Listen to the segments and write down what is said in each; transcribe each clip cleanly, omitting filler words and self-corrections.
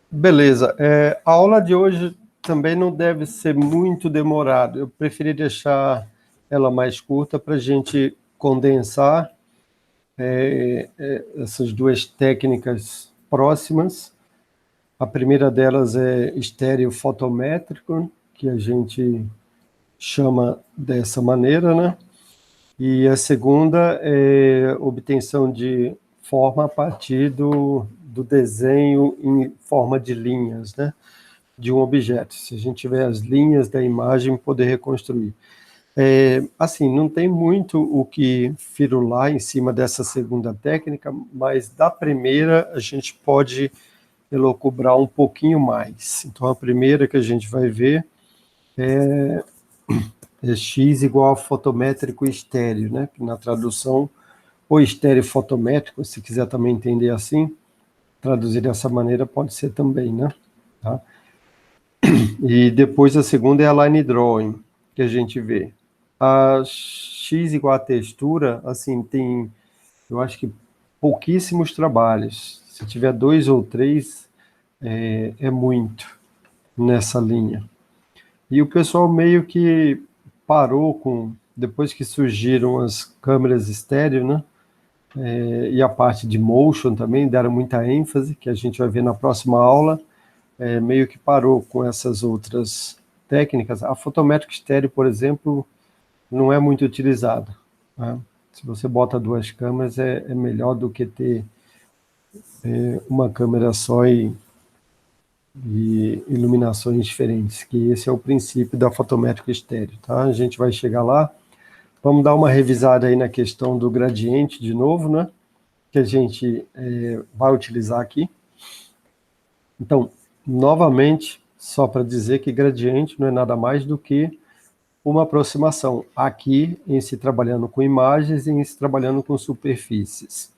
Beleza. A aula de hoje também não deve ser muito demorada. Eu preferi deixar ela mais curta para a gente condensar essas duas técnicas próximas. A primeira delas é estereofotométrico, que a gente chama dessa maneira, né? E a segunda é obtenção de forma a partir do desenho em forma de linhas, né? De um objeto. Se a gente tiver as linhas da imagem, poder reconstruir. Assim, não tem muito o que firular em cima dessa segunda técnica, mas da primeira a gente pode elocubrar um pouquinho mais. Então, a primeira que a gente vai ver é x igual a fotométrico estéreo, né? Que na tradução, ou estéreo fotométrico, se quiser também entender assim, traduzir dessa maneira pode ser também, né? Tá? E depois a segunda é a line drawing, que a gente vê. A x igual a textura, assim, tem, eu acho que pouquíssimos trabalhos. Se tiver 2 ou 3, é muito nessa linha. E o pessoal meio que parou com, depois que surgiram as câmeras estéreo, né? E a parte de motion também deram muita ênfase, que a gente vai ver na próxima aula, meio que parou com essas outras técnicas. A fotométrica estéreo, por exemplo, não é muito utilizada, né? Se você bota 2 câmeras, é melhor do que ter uma câmera só e iluminações diferentes, que esse é o princípio da fotométrica estéreo, tá? A gente vai chegar lá. Vamos dar uma revisada aí na questão do gradiente de novo, né? Que a gente vai utilizar aqui. Então, novamente, só para dizer que gradiente não é nada mais do que uma aproximação aqui em se trabalhando com imagens e em se trabalhando com superfícies.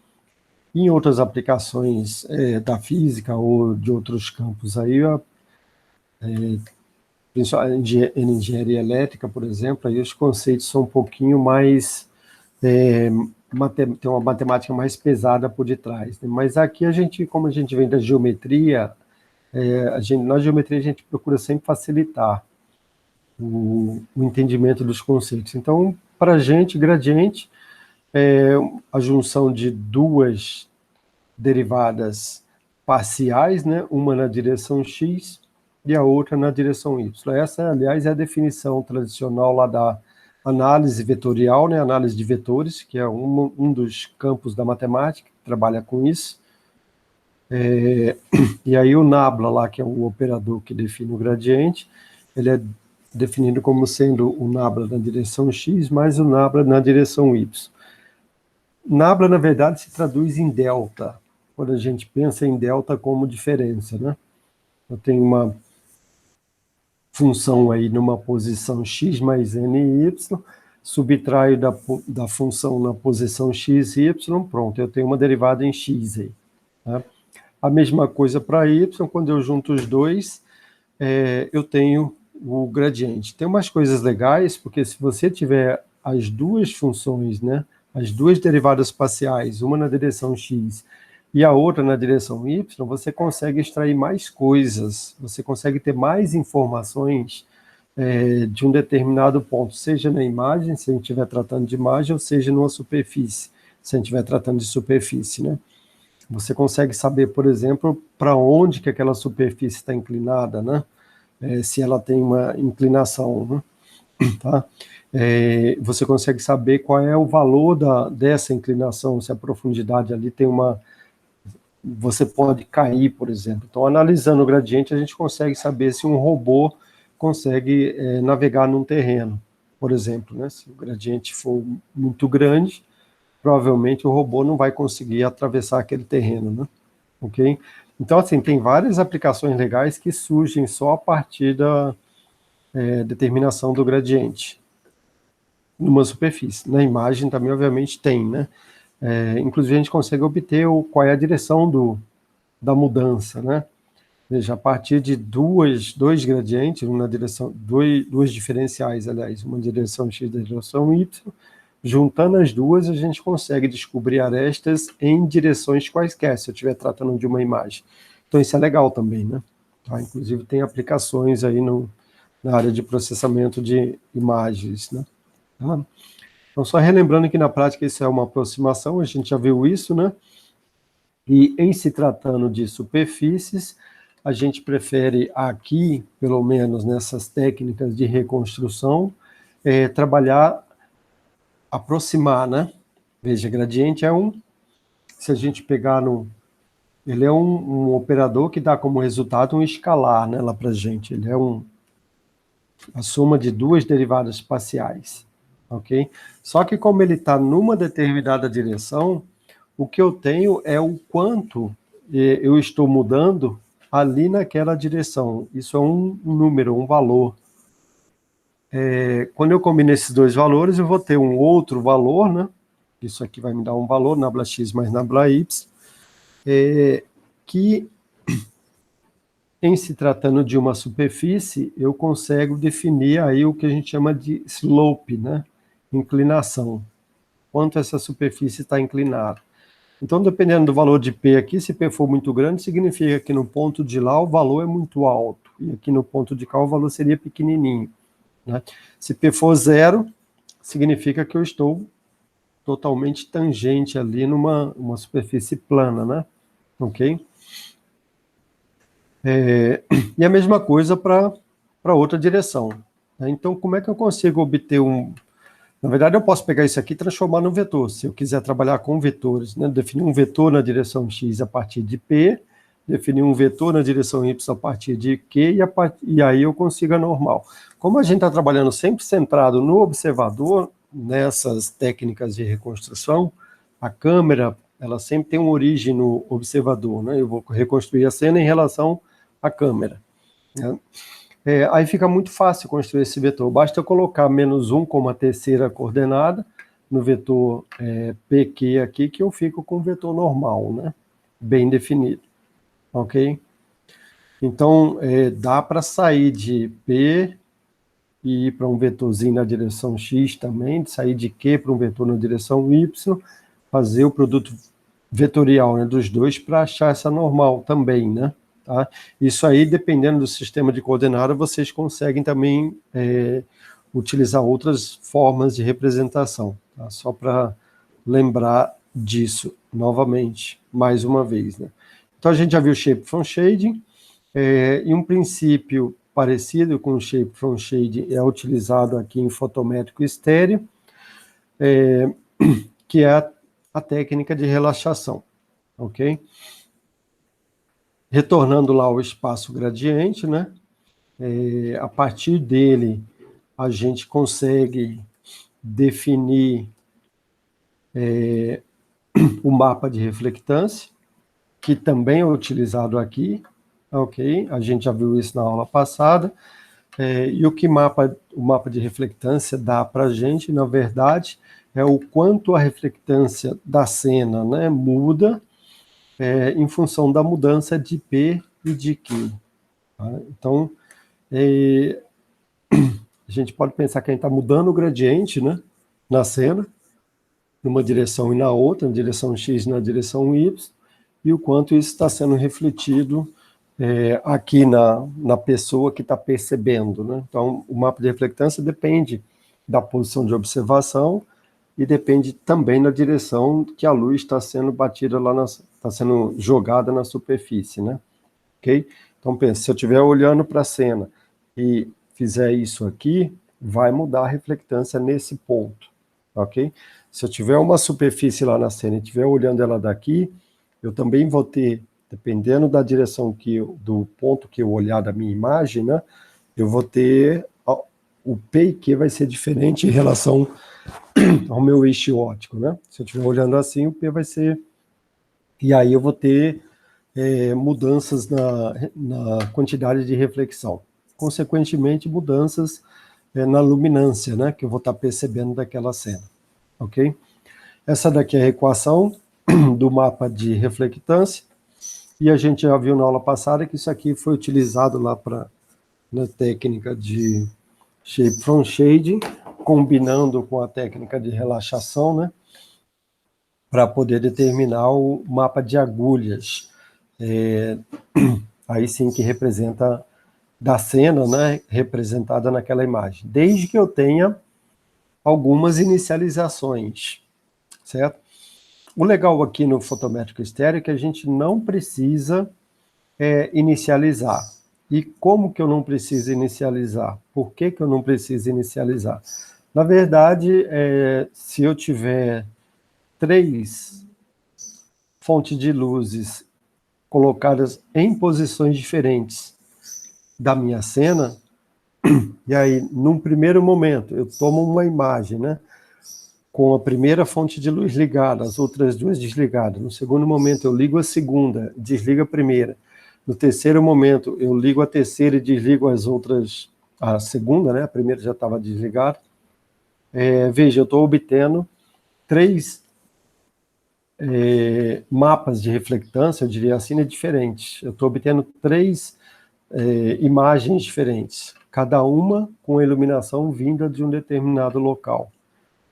Em outras aplicações da física ou de outros campos aí, principalmente em engenharia elétrica, por exemplo, aí os conceitos são um pouquinho mais, tem uma matemática mais pesada por detrás, né? Mas aqui a gente, como a gente vem da geometria, na geometria a gente procura sempre facilitar o entendimento dos conceitos. Então, para a gente, gradiente é a junção de 2 derivadas parciais, né? Uma na direção x e a outra na direção y. Essa, aliás, é a definição tradicional lá da análise vetorial, né? Análise de vetores, que é um dos campos da matemática, que trabalha com isso. E aí o nabla lá, que é o operador que define o gradiente, ele é definido como sendo o nabla na direção x mais o nabla na direção y. Nabla, na verdade, se traduz em delta, quando a gente pensa em delta como diferença, né? Eu tenho uma função aí numa posição x mais n e y, subtraio da função na posição x e y, pronto, eu tenho uma derivada em x aí, tá? A mesma coisa para y, quando eu junto os dois, eu tenho o gradiente. Tem umas coisas legais, porque se você tiver as 2 funções, né, as 2 derivadas parciais, uma na direção x e a outra na direção y, você consegue extrair mais coisas, você consegue ter mais informações de um determinado ponto, seja na imagem, se a gente estiver tratando de imagem, ou seja numa superfície, se a gente estiver tratando de superfície, né? Você consegue saber, por exemplo, para onde que aquela superfície está inclinada, né? Se ela tem uma inclinação, né? Tá? Você consegue saber qual é o valor dessa inclinação, se a profundidade ali tem uma... Você pode cair, por exemplo. Então, analisando o gradiente, a gente consegue saber se um robô consegue navegar num terreno, por exemplo, né? Se o gradiente for muito grande, provavelmente o robô não vai conseguir atravessar aquele terreno, né? Ok? Então, assim, tem várias aplicações legais que surgem só a partir da determinação do gradiente numa superfície. Na imagem também, obviamente, tem, né? Inclusive, a gente consegue obter qual é a direção da mudança, né? Veja, a partir de dois gradientes, uma direção, duas diferenciais, aliás, uma direção x da direção y, juntando as duas, a gente consegue descobrir arestas em direções quaisquer, se eu estiver tratando de uma imagem. Então, isso é legal também, né? Tá? Inclusive, tem aplicações aí na área de processamento de imagens, né? Tá? Então, só relembrando que na prática isso é uma aproximação, a gente já viu isso, né? E em se tratando de superfícies, a gente prefere aqui, pelo menos nessas técnicas de reconstrução, trabalhar, aproximar, né? Veja, gradiente é se a gente pegar ele é um operador que dá como resultado um escalar, né, lá para a gente. Ele é a soma de duas derivadas parciais, ok? Só que como ele está numa determinada direção, o que eu tenho é o quanto eu estou mudando ali naquela direção. Isso é um número, um valor. Quando eu combino esses dois valores, eu vou ter um outro valor, né? Isso aqui vai me dar um valor, nabla x mais nabla y, que, em se tratando de uma superfície, eu consigo definir aí o que a gente chama de slope, né? Inclinação. Quanto essa superfície está inclinada. Então, dependendo do valor de P aqui, se P for muito grande, significa que no ponto de lá o valor é muito alto, e aqui no ponto de cá o valor seria pequenininho, né? Se P for zero, significa que eu estou totalmente tangente ali numa superfície plana, né? Ok? E a mesma coisa para outra direção, né? Então, como é que eu consigo obter Na verdade, eu posso pegar isso aqui e transformar num vetor, se eu quiser trabalhar com vetores, né? Definir um vetor na direção x a partir de P, definir um vetor na direção y a partir de Q, e aí eu consigo a normal. Como a gente está trabalhando sempre centrado no observador, nessas técnicas de reconstrução, a câmera, ela sempre tem uma origem no observador, né? Eu vou reconstruir a cena em relação à câmera, né? Aí fica muito fácil construir esse vetor. Basta eu colocar -1 como a terceira coordenada no vetor PQ aqui, que eu fico com o vetor normal, né? Bem definido, ok? Então, dá para sair de P e ir para um vetorzinho na direção X também, de sair de Q para um vetor na direção Y, fazer o produto vetorial, né, dos dois para achar essa normal também, né? Tá? Isso aí, dependendo do sistema de coordenada, vocês conseguem também utilizar outras formas de representação, tá? Só para lembrar disso novamente, mais uma vez, né? Então, a gente já viu Shape from Shading, e um princípio parecido com o Shape from Shading é utilizado aqui em fotométrico estéreo, que é a técnica de relaxação, ok? Retornando lá ao espaço gradiente, né? A partir dele, a gente consegue definir o mapa de reflectância, que também é utilizado aqui, ok? A gente já viu isso na aula passada. E o que o mapa de reflectância dá para a gente, na verdade, é o quanto a reflectância da cena, né, muda em função da mudança de P e de Q. Tá? Então, a gente pode pensar que a gente está mudando o gradiente, né, na cena, numa direção e na outra, na direção X e na direção Y, e o quanto isso está sendo refletido aqui na pessoa que está percebendo, né? Então, o mapa de reflectância depende da posição de observação e depende também da direção que a luz está sendo batida lá, está sendo jogada na superfície, né? Ok? Então, pensa, se eu estiver olhando para a cena e fizer isso aqui, vai mudar a reflectância nesse ponto, ok? Se eu tiver uma superfície lá na cena e estiver olhando ela daqui, eu também vou ter, dependendo da direção do ponto que eu olhar da minha imagem, né, eu vou ter, o P e Q vai ser diferente em relação ao meu eixo óptico, né? Se eu estiver olhando assim, o P vai ser, e aí eu vou ter mudanças na quantidade de reflexão. Consequentemente, mudanças na luminância, né, que eu vou estar percebendo daquela cena, ok? Essa daqui é a equação do mapa de reflectância, e a gente já viu na aula passada que isso aqui foi utilizado lá na técnica de Shape from Shading combinando com a técnica de relaxação, né, para poder determinar o mapa de agulhas. Aí sim que representa da cena, né, representada naquela imagem, desde que eu tenha algumas inicializações, certo? O legal aqui no fotométrico estéreo é que a gente não precisa inicializar. E como que eu não preciso inicializar? Por que que eu não preciso inicializar? Na verdade, se eu tiver 3 fontes de luzes colocadas em posições diferentes da minha cena, e aí, num primeiro momento, eu tomo uma imagem, né, com a primeira fonte de luz ligada, as outras 2 desligadas. No segundo momento, eu ligo a segunda, desligo a primeira. No terceiro momento, eu ligo a terceira e desligo as outras, a segunda, né, a primeira já estava desligada. Veja, eu estou obtendo 3 mapas de reflectância, eu diria assim, diferentes. Eu estou obtendo 3 imagens diferentes, cada uma com iluminação vinda de um determinado local.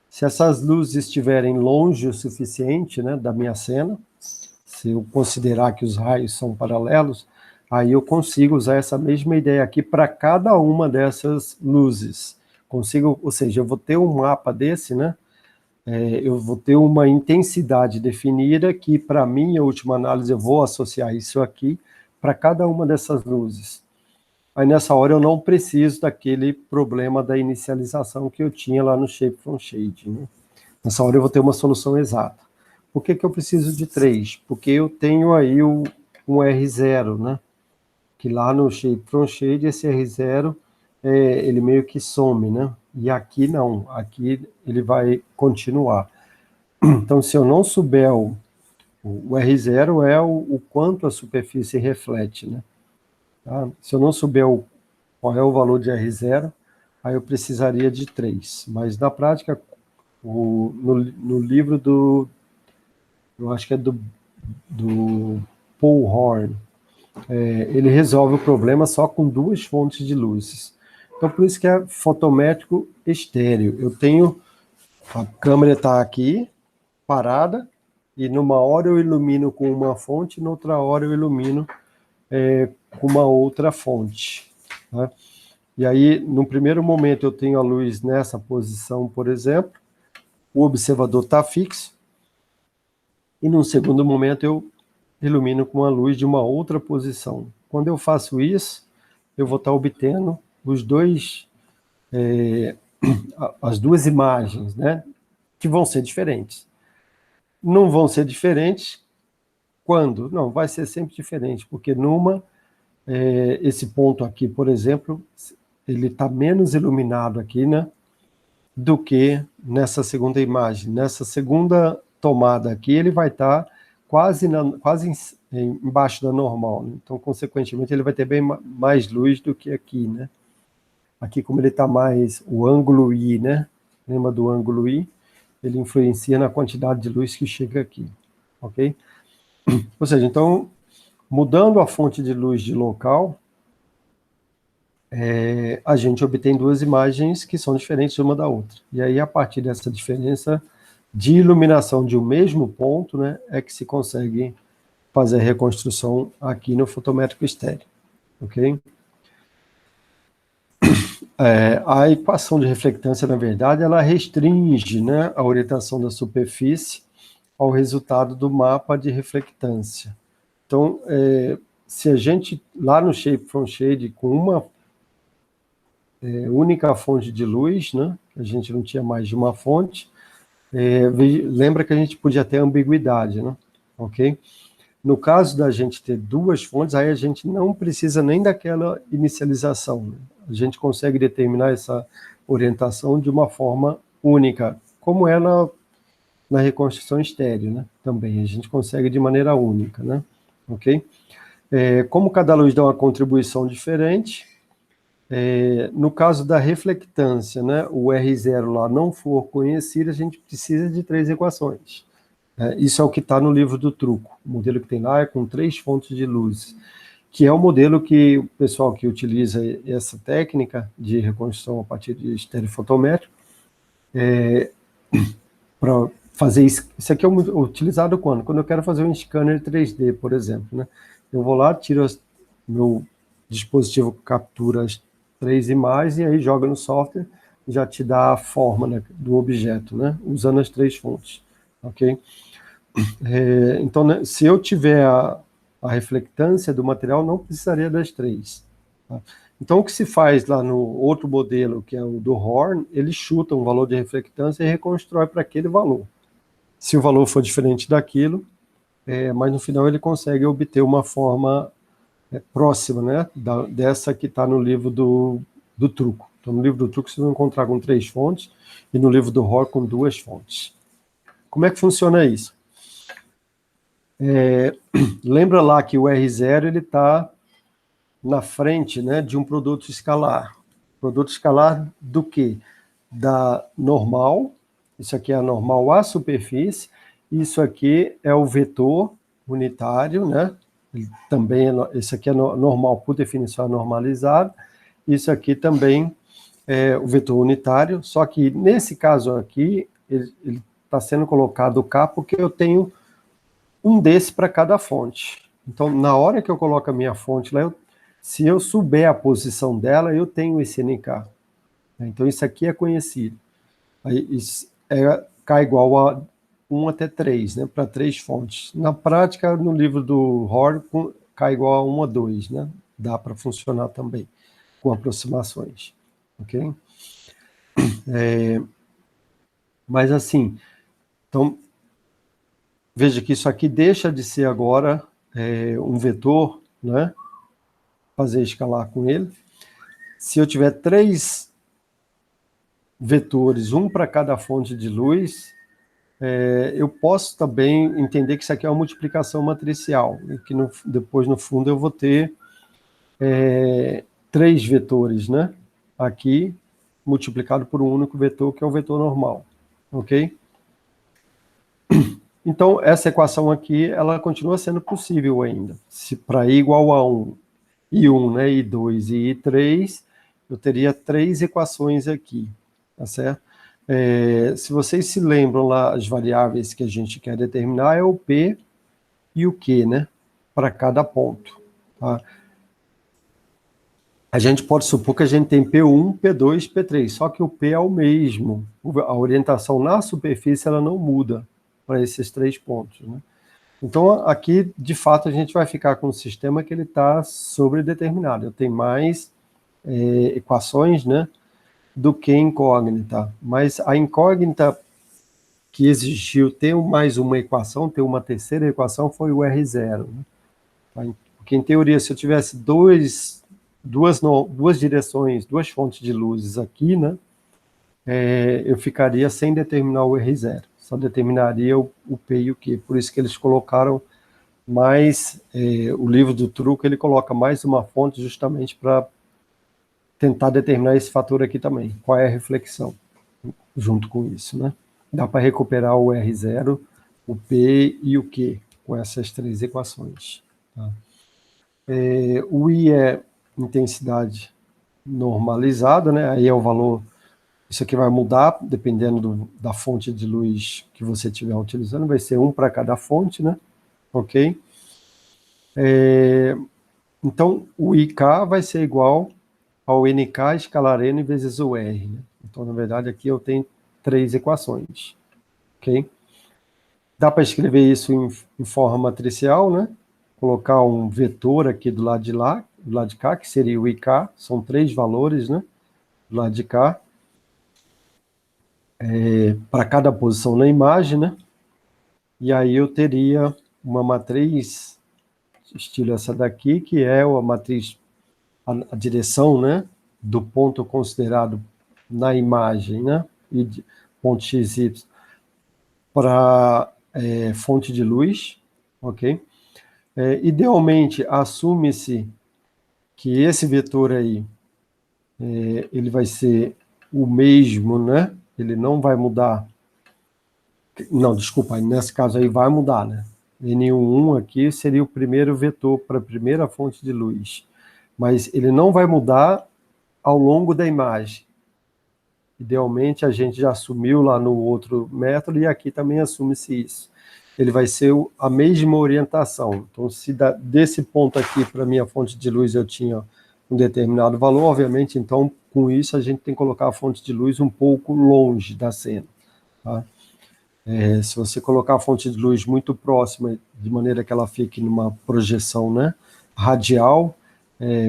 Se essas luzes estiverem longe o suficiente, né, da minha cena, se eu considerar que os raios são paralelos, aí eu consigo usar essa mesma ideia aqui para cada uma dessas luzes. Consigo, ou seja, eu vou ter um mapa desse, né? Eu vou ter uma intensidade definida que, para mim, a última análise, eu vou associar isso aqui para cada uma dessas luzes. Aí, nessa hora, eu não preciso daquele problema da inicialização que eu tinha lá no Shape from Shade, né? Nessa hora, eu vou ter uma solução exata. Por que que eu preciso de 3? Porque eu tenho aí um R0, né? Que lá no Shape from Shade, esse R0, ele meio que some, né? E aqui não, aqui ele vai continuar. Então, se eu não souber o R0 é o quanto a superfície reflete, né? Tá? Se eu não souber qual é o valor de R0, aí eu precisaria de 3. Mas na prática, no livro eu acho que é do Paul Horn, ele resolve o problema só com 2 fontes de luzes. Então, por isso que é fotométrico estéreo. Eu tenho, a câmera está aqui, parada, e numa hora eu ilumino com uma fonte, noutra hora eu ilumino com uma outra fonte, né? E aí, no primeiro momento, eu tenho a luz nessa posição, por exemplo, o observador está fixo, e num segundo momento eu ilumino com a luz de uma outra posição. Quando eu faço isso, eu vou estar obtendo as 2 imagens, né, que vão ser diferentes. Não vão ser diferentes quando? Não, vai ser sempre diferente, porque esse ponto aqui, por exemplo, ele está menos iluminado aqui, né, do que nessa segunda imagem. Nessa segunda tomada aqui, ele vai estar quase embaixo da normal, né? Então, consequentemente, ele vai ter bem mais luz do que aqui, né? Aqui, como ele está mais o ângulo I, né? Lembra do ângulo I? Ele influencia na quantidade de luz que chega aqui, ok? Ou seja, então, mudando a fonte de luz de local, a gente obtém 2 imagens que são diferentes uma da outra. E aí, a partir dessa diferença de iluminação de um mesmo ponto, né, é que se consegue fazer a reconstrução aqui no fotométrico estéreo, ok? A equação de reflectância, na verdade, ela restringe, né, a orientação da superfície ao resultado do mapa de reflectância. Então, se a gente, lá no Shape from Shade, com uma única fonte de luz, né, a gente não tinha mais de uma fonte, lembra que a gente podia ter ambiguidade, né, ok? No caso da gente ter 2 fontes, aí a gente não precisa nem daquela inicialização, né? A gente consegue determinar essa orientação de uma forma única, como é na reconstrução estéreo, né? Também a gente consegue de maneira única, né? Ok? Como cada luz dá uma contribuição diferente, no caso da reflectância, né, o R0 lá não for conhecido, a gente precisa de 3 equações. Isso é o que está no livro do truco. O modelo que tem lá é com 3 fontes de luz, que é o modelo que o pessoal que utiliza essa técnica de reconstrução a partir de estereofotométrico para fazer isso. Isso aqui é utilizado quando? Quando eu quero fazer um scanner 3D, por exemplo, né? Eu vou lá, tiro meu dispositivo captura as 3 imagens e aí joga no software e já te dá a forma, né, do objeto, né? Usando as 3 fontes, ok? Então, né, se eu tiver a reflectância do material, não precisaria das 3. Tá? Então, o que se faz lá no outro modelo, que é o do Horn, ele chuta um valor de reflectância e reconstrói para aquele valor. Se o valor for diferente daquilo, mas no final ele consegue obter uma forma próxima, né, dessa que está no livro do truco. Então, no livro do truco vocês vão encontrar com 3 fontes e no livro do Horn com 2 fontes. Como é que funciona isso? Lembra lá que o R0 ele está na frente, né, de um produto escalar. Produto escalar do quê? Da normal, isso aqui é a normal à superfície, isso aqui é o vetor unitário, né? Também esse aqui é normal, por definição normalizado, isso aqui também é o vetor unitário, só que nesse caso aqui, ele está sendo colocado K porque eu tenho um desse para cada fonte. Então, na hora que eu coloco a minha fonte lá, se eu souber a posição dela, eu tenho esse NK. Então, isso aqui é conhecido. Aí, isso é K igual a 1 até 3, né, para 3 fontes. Na prática, no livro do Horn, K igual a 1 a 2, né? Dá para funcionar também, com aproximações. Ok? Mas assim, então, veja que isso aqui deixa de ser agora um vetor, né? Fazer escalar com ele. Se eu tiver 3 vetores, um para cada fonte de luz, eu posso também entender que isso aqui é uma multiplicação matricial, e que depois, no fundo, eu vou ter 3 vetores, né? Aqui, multiplicado por um único vetor, que é o vetor normal, ok? Então, essa equação aqui, ela continua sendo possível ainda. Se para I igual a 1, I1, né, I2 e I3, eu teria 3 equações aqui, tá certo? Se vocês se lembram lá, as variáveis que a gente quer determinar é o P e o Q, né? Para cada ponto, tá? A gente pode supor que a gente tem P1, P2, P3, só que o P é o mesmo. A orientação na superfície, ela não muda para esses 3 pontos, né? Então, aqui, de fato, a gente vai ficar com um sistema que ele está sobredeterminado. Eu tenho mais equações, né, do que incógnita. Mas a incógnita que exigiu ter mais uma equação, ter uma terceira equação, foi o R0. Né? Porque, em teoria, se eu tivesse duas direções, 2 fontes de luzes aqui, né, eu ficaria sem determinar o R0. Só determinaria o P e o Q. Por isso que eles colocaram mais, o livro do truco, ele coloca mais uma fonte justamente para tentar determinar esse fator aqui também. Qual é a reflexão junto com isso, né? Dá para recuperar o R0, o P e o Q com essas 3 equações. Tá? O I é intensidade normalizada, né? Aí é o valor. Isso aqui vai mudar dependendo da fonte de luz que você estiver utilizando. Vai ser 1 para cada fonte, né? Ok? Então, o IK vai ser igual ao NK escalar N vezes o R. Né? Então, na verdade, aqui eu tenho 3 equações. Ok? Dá para escrever isso em forma matricial, né? Colocar um vetor aqui do lado de lá, do lado de cá, que seria o IK. São 3 valores, né? Do lado de cá. Para cada posição na imagem, né? E aí eu teria uma matriz estilo essa daqui, que é a matriz, a direção, né, do ponto considerado na imagem, né, e ponto XY para fonte de luz, ok? Idealmente, assume-se que esse vetor aí, ele vai ser o mesmo, né? Ele não vai mudar. Não, desculpa, nesse caso aí vai mudar, né? N11 aqui seria o primeiro vetor para a primeira fonte de luz, mas ele não vai mudar ao longo da imagem. Idealmente, a gente já assumiu lá no outro método, e aqui também assume-se isso. Ele vai ser a mesma orientação. Então, se desse ponto aqui para a minha fonte de luz eu tinha um determinado valor, obviamente, então, com isso, a gente tem que colocar a fonte de luz um pouco longe da cena. Tá? Se você colocar a fonte de luz muito próxima, de maneira que ela fique numa projeção, né, radial,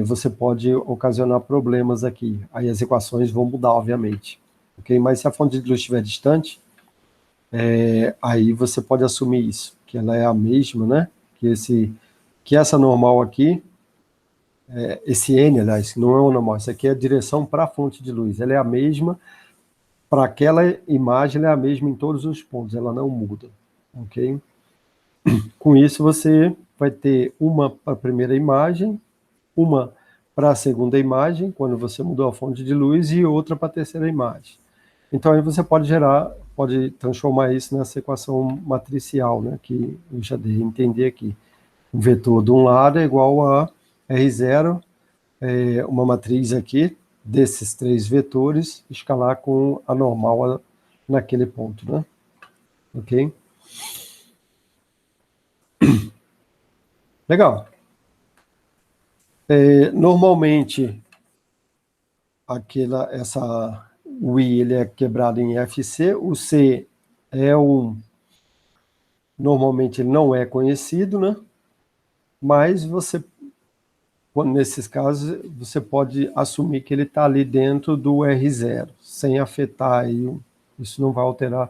você pode ocasionar problemas aqui. Aí as equações vão mudar, obviamente. Okay? Mas se a fonte de luz estiver distante, aí você pode assumir isso, que ela é a mesma, né? Que essa normal aqui, esse N, aliás, não é o normal, isso aqui é a direção para a fonte de luz. Ela é a mesma, para aquela imagem, ela é a mesma em todos os pontos, ela não muda. Ok? Com isso, você vai ter uma para a primeira imagem, uma para a segunda imagem, quando você mudou a fonte de luz, e outra para a terceira imagem. Então, aí você pode transformar isso nessa equação matricial, né, que eu já dei a entender aqui. O vetor de um lado é igual a R0, uma matriz aqui, desses 3 vetores, escalar com a normal naquele ponto, né? Ok? Legal. Normalmente, o I ele é quebrado em FC, o C normalmente ele não é conhecido, né? Mas nesses casos, você pode assumir que ele está ali dentro do R0, sem afetar aí, isso não vai alterar.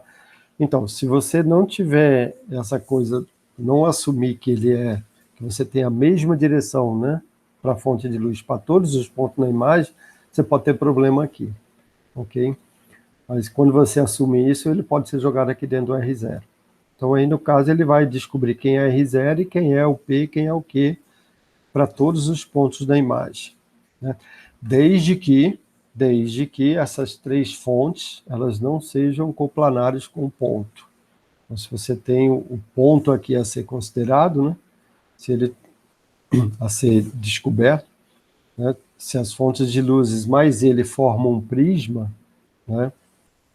Então, se você não tiver essa coisa, não assumir que que você tem a mesma direção, né, para a fonte de luz para todos os pontos na imagem, você pode ter problema aqui, ok? Mas quando você assume isso, ele pode ser jogado aqui dentro do R0. Então, aí no caso, ele vai descobrir quem é R0 e quem é o P, quem é o Q, para todos os pontos da imagem, né? Desde que essas 3 fontes elas não sejam coplanares com o ponto. Então, se você tem o ponto aqui a ser considerado, né, se ele a ser descoberto, né, se as fontes de luzes mais ele formam um prisma, né,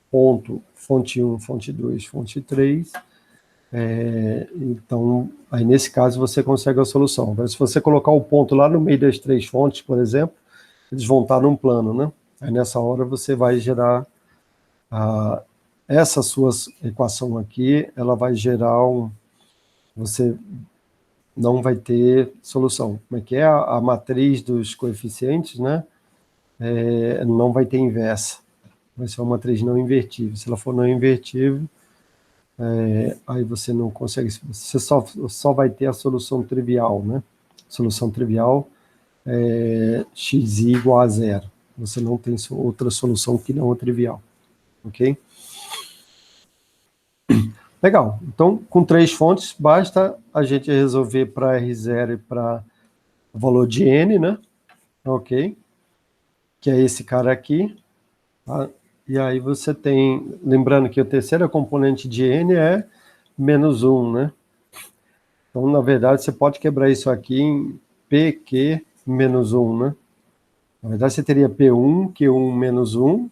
ponto, fonte 1, fonte 2, fonte 3, então, aí nesse caso você consegue a solução. Mas se você colocar o ponto lá no meio das 3 fontes, por exemplo, eles vão estar num plano, né? Aí nessa hora você vai gerar essa sua equação aqui, ela vai gerar você não vai ter solução. Como é que é? A matriz dos coeficientes, né? Não vai ter inversa. Vai ser uma matriz não invertível. Se ela for não invertível, aí você não consegue, você só vai ter a solução trivial, né? Solução trivial é xi igual a 0. Você não tem outra solução que não a trivial, ok? Legal, então com 3 fontes, basta a gente resolver para R0 e para o valor de N, né? Ok? Que é esse cara aqui, tá? E aí você tem, lembrando que a terceira componente de N é menos 1, né? Então, na verdade, você pode quebrar isso aqui em PQ menos 1, né? Na verdade, você teria P1, Q1 menos 1,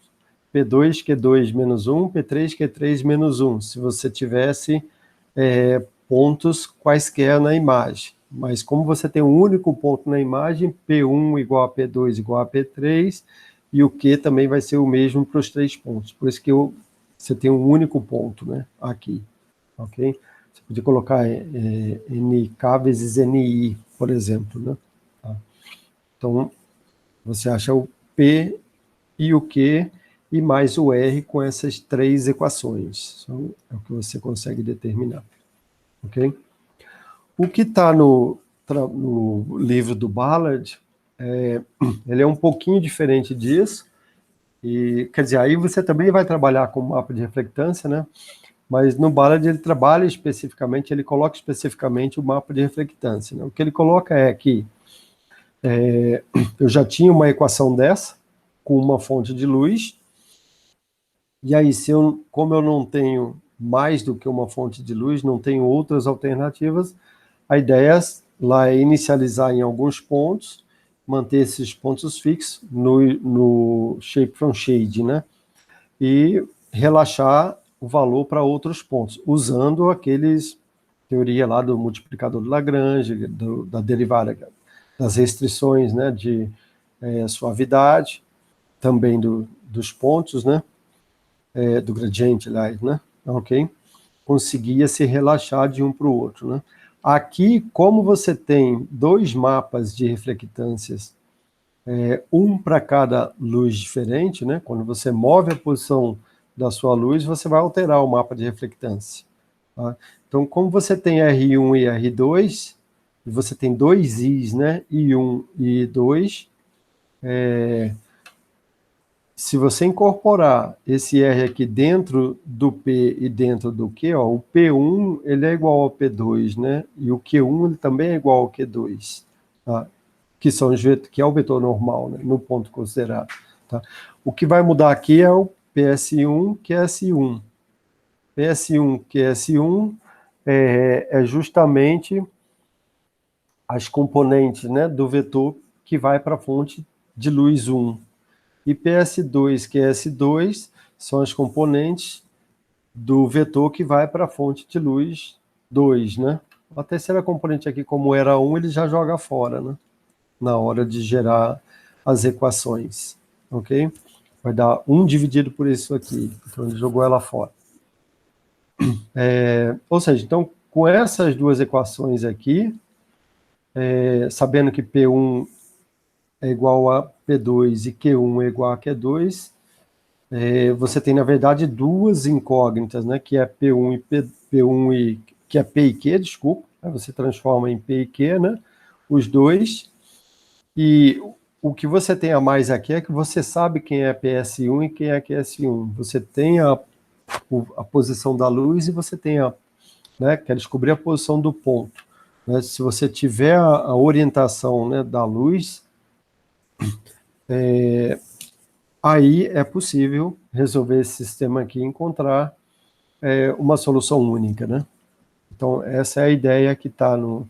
P2, Q2 menos 1, P3, Q3 menos 1, se você tivesse pontos quaisquer na imagem. Mas como você tem um único ponto na imagem, P1 igual a P2 igual a P3, e o Q também vai ser o mesmo para os 3 pontos. Por isso que você tem um único ponto, né, aqui, ok? Você podia colocar NK vezes NI, por exemplo, né? Tá? Então, você acha o P e o Q e mais o R com essas 3 equações. Então, é o que você consegue determinar, ok? O que está no livro do Ballard, ele é um pouquinho diferente disso, e, quer dizer, aí você também vai trabalhar com mapa de reflectância, né? Mas no Ballard ele trabalha especificamente, ele coloca especificamente o mapa de reflectância, né? O que ele coloca é que eu já tinha uma equação dessa, com uma fonte de luz, e aí, como eu não tenho mais do que uma fonte de luz, não tenho outras alternativas, a ideia lá é inicializar em alguns pontos, manter esses pontos fixos no shape from shade, né? e relaxar o valor para outros pontos, usando aqueles teoria lá do multiplicador de Lagrange, da derivada das restrições, né, de suavidade, também dos pontos, né, do gradiente, aliás, né, ok? Conseguia se relaxar de um para o outro, né? Aqui, como você tem dois mapas de reflectâncias, um para cada luz diferente, né? Quando você move a posição da sua luz, você vai alterar o mapa de reflectância. Tá? Então, como você tem R1 e R2, e você tem dois Is, né? I1 e I2, se você incorporar esse R aqui dentro do P e dentro do Q, ó, o P1 ele é igual ao P2, né? E o Q1 ele também é igual ao Q2, tá? Que é o vetor normal, né? No ponto considerado. Tá? O que vai mudar aqui é o PS1, QS1. PS1, QS1 é justamente as componentes, né, do vetor que vai para a fonte de luz 1. E PS2, QS2 são as componentes do vetor que vai para a fonte de luz 2, né? A terceira componente aqui, como era 1, ele já joga fora, né? Na hora de gerar as equações, ok? Vai dar 1 dividido por isso aqui, então ele jogou ela fora. Ou seja, então, com essas duas equações aqui, sabendo que P1 é igual a P2 e Q1 é igual a Q2, você tem, na verdade, duas incógnitas, né? Que é P1 e que é P e Q, desculpa. Aí você transforma em P e Q, né? Os dois. E o que você tem a mais aqui é que você sabe quem é PS1 e quem é QS1. Você tem a posição da luz e você tem né, quer descobrir a posição do ponto. Né? Se você tiver a orientação, né, da luz, aí é possível resolver esse sistema aqui e encontrar uma solução única, né? Então, essa é a ideia que está no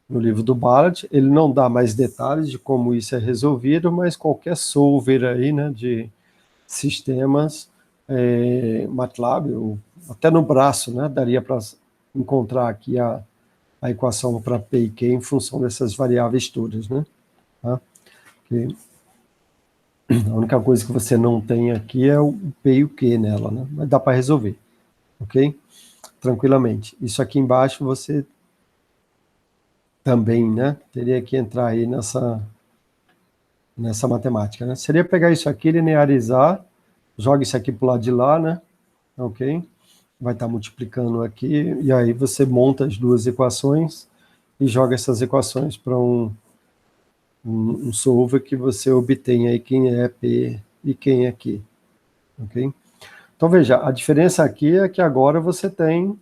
livro do Ballard. Ele não dá mais detalhes de como isso é resolvido, mas qualquer solver aí, né, de sistemas, MATLAB, ou até no braço, né, daria para encontrar aqui a equação para P e Q em função dessas variáveis todas, né? Tá? A única coisa que você não tem aqui é o P e o Q nela, né? Mas dá para resolver, ok? Tranquilamente. Isso aqui embaixo você também, né? Teria que entrar aí nessa matemática, né? Seria pegar isso aqui, linearizar, joga isso aqui para o lado de lá, né? Ok? Vai estar multiplicando aqui, e aí você monta as duas equações e joga essas equações para um solver que você obtém aí quem é P e quem é Q, ok? Então, veja, a diferença aqui é que agora você tem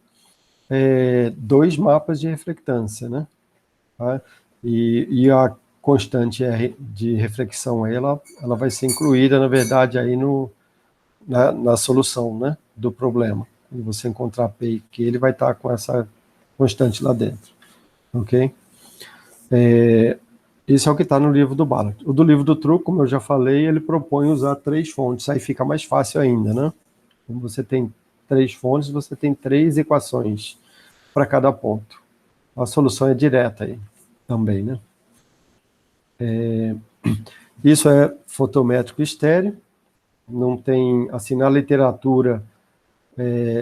dois mapas de reflectância, né? Tá? E a constante de reflexão ela vai ser incluída, na verdade, aí na solução, né, do problema. Quando você encontrar P e Q, ele vai estar com essa constante lá dentro, ok? Esse é o que está no livro do Ballard. O do livro do Truco, como eu já falei, ele propõe usar 3 fontes, aí fica mais fácil ainda, né? Como você tem 3 fontes, você tem 3 equações para cada ponto. A solução é direta aí, também, né? Isso é fotométrico estéreo, não tem, assim, na literatura,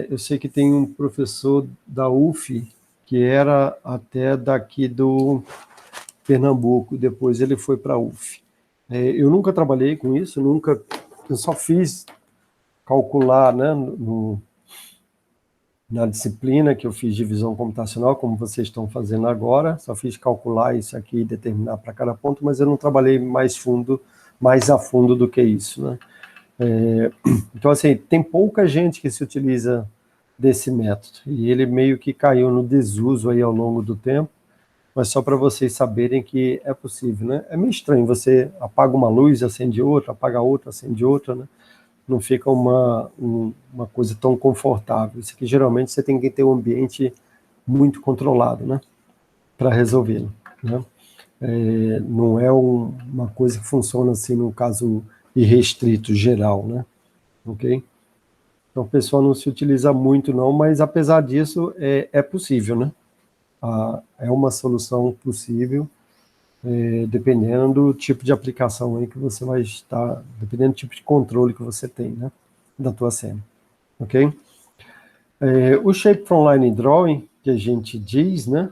eu sei que tem um professor da UF, que era até daqui do Pernambuco, depois ele foi para a UF. Eu nunca trabalhei com isso, eu só fiz calcular, né, na disciplina que eu fiz de visão computacional, como vocês estão fazendo agora, só fiz calcular isso aqui e determinar para cada ponto, mas eu não trabalhei mais a fundo do que isso, né? Então, assim, tem pouca gente que se utiliza desse método, e ele meio que caiu no desuso aí ao longo do tempo, mas só para vocês saberem que é possível, né? É meio estranho, você apaga uma luz, acende outra, apaga outra, acende outra, né? Não fica uma coisa tão confortável. Isso aqui, geralmente, você tem que ter um ambiente muito controlado, né? Para resolvê-lo, né? Não é uma coisa que funciona assim num caso irrestrito, geral, né? Ok? Então, o pessoal não se utiliza muito, não, mas apesar disso, é possível, né? É uma solução possível, dependendo do tipo de aplicação aí que você vai estar, dependendo do tipo de controle que você tem, né? Da tua cena, ok? O Shape from Line Drawing, que a gente diz, né?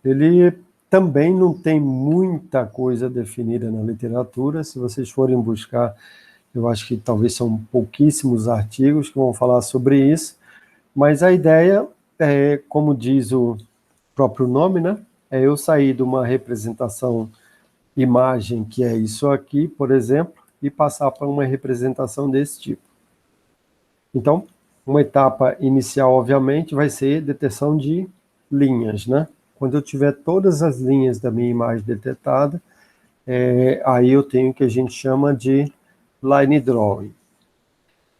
Ele também não tem muita coisa definida na literatura. Se vocês forem buscar, eu acho que talvez são pouquíssimos artigos que vão falar sobre isso, mas a ideia é, como diz o próprio nome, né? É eu sair de uma representação imagem, que é isso aqui, por exemplo, e passar para uma representação desse tipo. Então, uma etapa inicial, obviamente, vai ser detecção de linhas, né? Quando eu tiver todas as linhas da minha imagem detetada, aí eu tenho o que a gente chama de line drawing.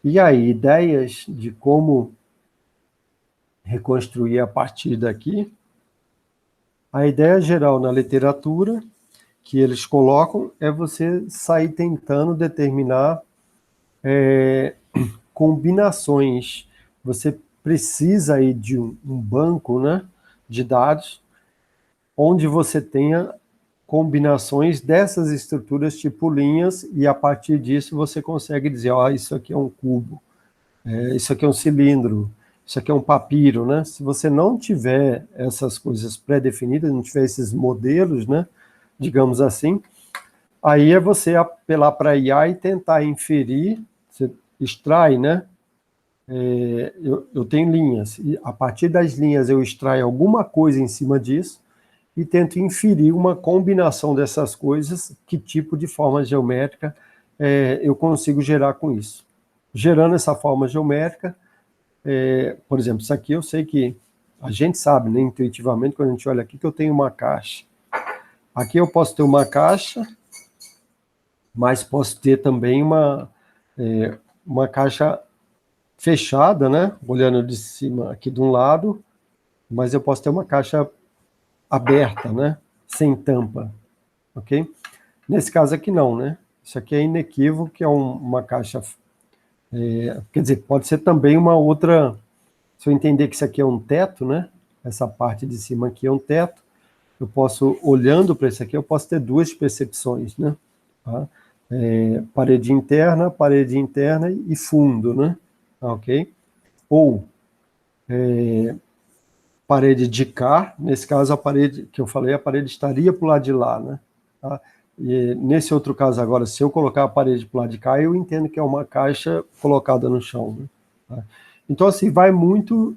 E aí, ideias de como reconstruir a partir daqui. A ideia geral na literatura que eles colocam é você sair tentando determinar combinações. Você precisa aí de um banco, né, de dados onde você tenha combinações dessas estruturas tipo linhas, e a partir disso você consegue dizer, ó, isso aqui é um cubo, isso aqui é um cilindro, isso aqui é um papiro, né? Se você não tiver essas coisas pré-definidas, não tiver esses modelos, né, digamos assim, aí é você apelar para a IA e tentar inferir, você extrai, né? Eu tenho linhas, e a partir das linhas eu extraio alguma coisa em cima disso, e tento inferir uma combinação dessas coisas, que tipo de forma geométrica eu consigo gerar com isso. Gerando essa forma geométrica, por exemplo, isso aqui eu sei que a gente sabe, né, intuitivamente, quando a gente olha aqui, que eu tenho uma caixa. Aqui eu posso ter uma caixa, mas posso ter também uma caixa fechada, né, olhando de cima aqui de um lado, mas eu posso ter uma caixa aberta, né, sem tampa, ok? Nesse caso aqui não, né? Isso aqui é inequívoco, que é uma caixa... quer dizer, pode ser também uma outra... Se eu entender que isso aqui é um teto, né? Essa parte de cima aqui é um teto, eu posso, olhando para isso aqui, eu posso ter duas percepções, né? Tá? Parede interna e fundo, né? Ok? Ou parede de cá, nesse caso a parede que eu falei, a parede estaria para o lado de lá, né? Tá? E nesse outro caso agora, se eu colocar a parede para o lado de cá, eu entendo que é uma caixa colocada no chão, né? Tá? Então, assim, vai muito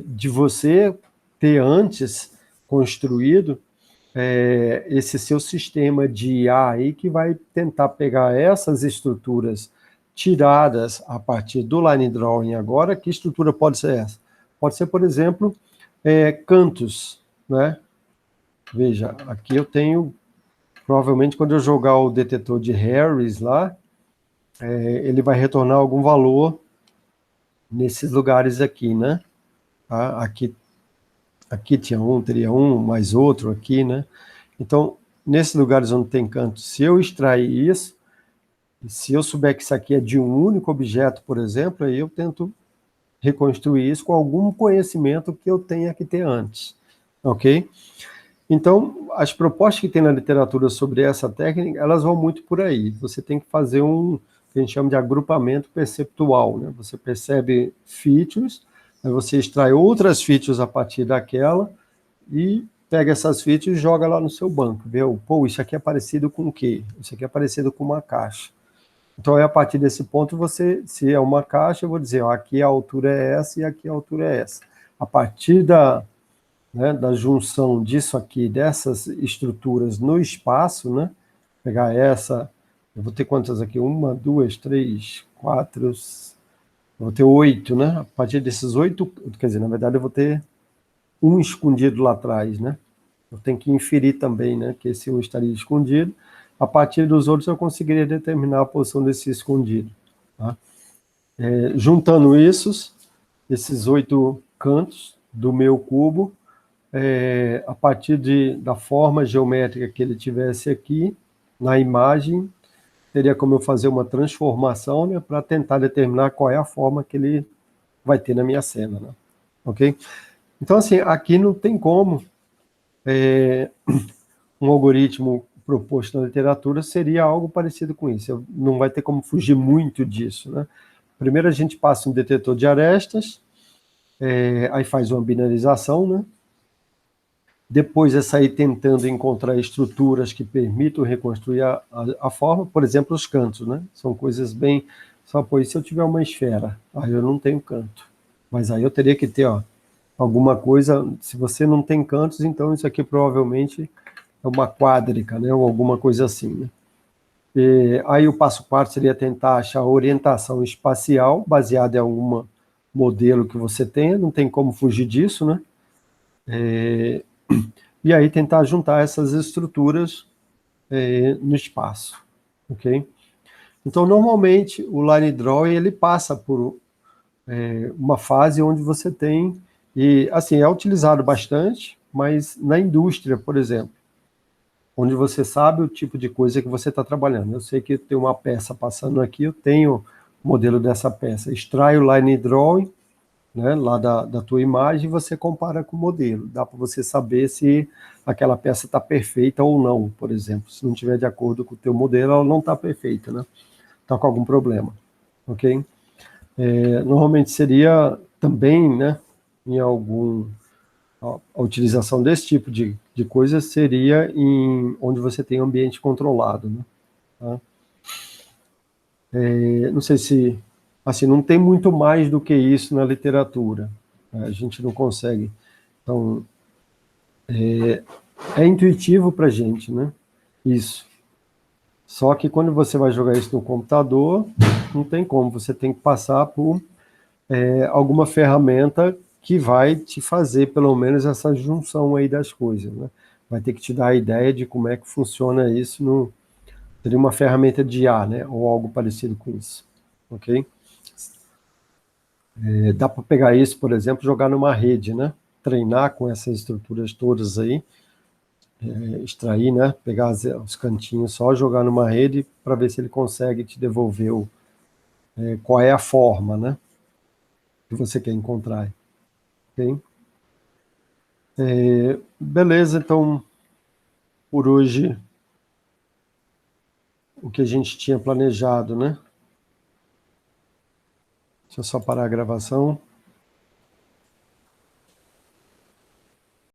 de você ter antes construído esse seu sistema de IA aí, que vai tentar pegar essas estruturas tiradas a partir do line drawing agora. Que estrutura pode ser essa? Pode ser, por exemplo, cantos, né? Veja, aqui eu tenho, provavelmente quando eu jogar o detetor de Harris lá, ele vai retornar algum valor nesses lugares aqui, né? Tá? Aqui tinha um, teria um, mais outro aqui, né? Então, nesses lugares onde tem cantos, se eu extrair isso, se eu souber que isso aqui é de um único objeto, por exemplo, aí eu tento reconstruir isso com algum conhecimento que eu tenha que ter antes, ok? Então, as propostas que tem na literatura sobre essa técnica, elas vão muito por aí. Você tem que fazer que a gente chama de agrupamento perceptual, né? Você percebe features, aí você extrai outras features a partir daquela e pega essas features e joga lá no seu banco. Vê, pô, isso aqui é parecido com o quê? Isso aqui é parecido com uma caixa. Então, a partir desse ponto, se é uma caixa, eu vou dizer, ó, aqui a altura é essa e aqui a altura é essa. A partir da junção disso aqui, dessas estruturas no espaço, né? Pegar essa, eu vou ter quantas aqui? Uma, duas, três, quatro, eu vou ter 8, né? A partir desses 8, quer dizer, na verdade eu vou ter um escondido lá atrás, né? Eu tenho que inferir também, né, que esse um estaria escondido. A partir dos outros eu conseguiria determinar a posição desse escondido. Tá? Juntando esses 8 cantos do meu cubo, a partir da forma geométrica que ele tivesse aqui, na imagem, teria como eu fazer uma transformação, né, para tentar determinar qual é a forma que ele vai ter na minha cena, né? Ok? Então, assim, aqui não tem como um algoritmo proposto na literatura seria algo parecido com isso. Não vai ter como fugir muito disso, né? Primeiro a gente passa um detetor de arestas, aí faz uma binarização, né? Depois é sair tentando encontrar estruturas que permitam reconstruir a forma, por exemplo, os cantos, né? São coisas bem... Só, pô, e se eu tiver uma esfera? Aí eu não tenho canto. Mas aí eu teria que ter, ó, alguma coisa... Se você não tem cantos, então isso aqui provavelmente é uma quádrica, né? Ou alguma coisa assim, né? Aí o passo 4 seria tentar achar orientação espacial baseada em algum modelo que você tenha, não tem como fugir disso, né? E aí tentar juntar essas estruturas no espaço, ok? Então, normalmente, o line drawing, ele passa por uma fase onde você tem, e assim, é utilizado bastante, mas na indústria, por exemplo, onde você sabe o tipo de coisa que você está trabalhando. Eu sei que tem uma peça passando aqui, eu tenho o modelo dessa peça. Extrai o line drawing, né, lá da tua imagem, e você compara com o modelo. Dá para você saber se aquela peça está perfeita ou não, por exemplo. Se não estiver de acordo com o teu modelo, ela não está perfeita, né? Está com algum problema, ok? Normalmente seria também, né, em algum... A utilização desse tipo de coisa seria em onde você tem ambiente controlado, né? Tá? Não sei se, assim, não tem muito mais do que isso na literatura. A gente não consegue. Então, é intuitivo para a gente, né? Isso. Só que quando você vai jogar isso no computador, não tem como. Você tem que passar por alguma ferramenta que vai te fazer, pelo menos, essa junção aí das coisas, né? Vai ter que te dar a ideia de como é que funciona isso no... Seria uma ferramenta de IA, né? Ou algo parecido com isso, ok? Dá para pegar isso, por exemplo, jogar numa rede, né? Treinar com essas estruturas todas aí, extrair, né? Pegar os cantinhos só, jogar numa rede para ver se ele consegue te devolver qual é a forma, né? Que você quer encontrar, ok? Beleza, então, por hoje, o que a gente tinha planejado, né? Deixa eu só parar a gravação.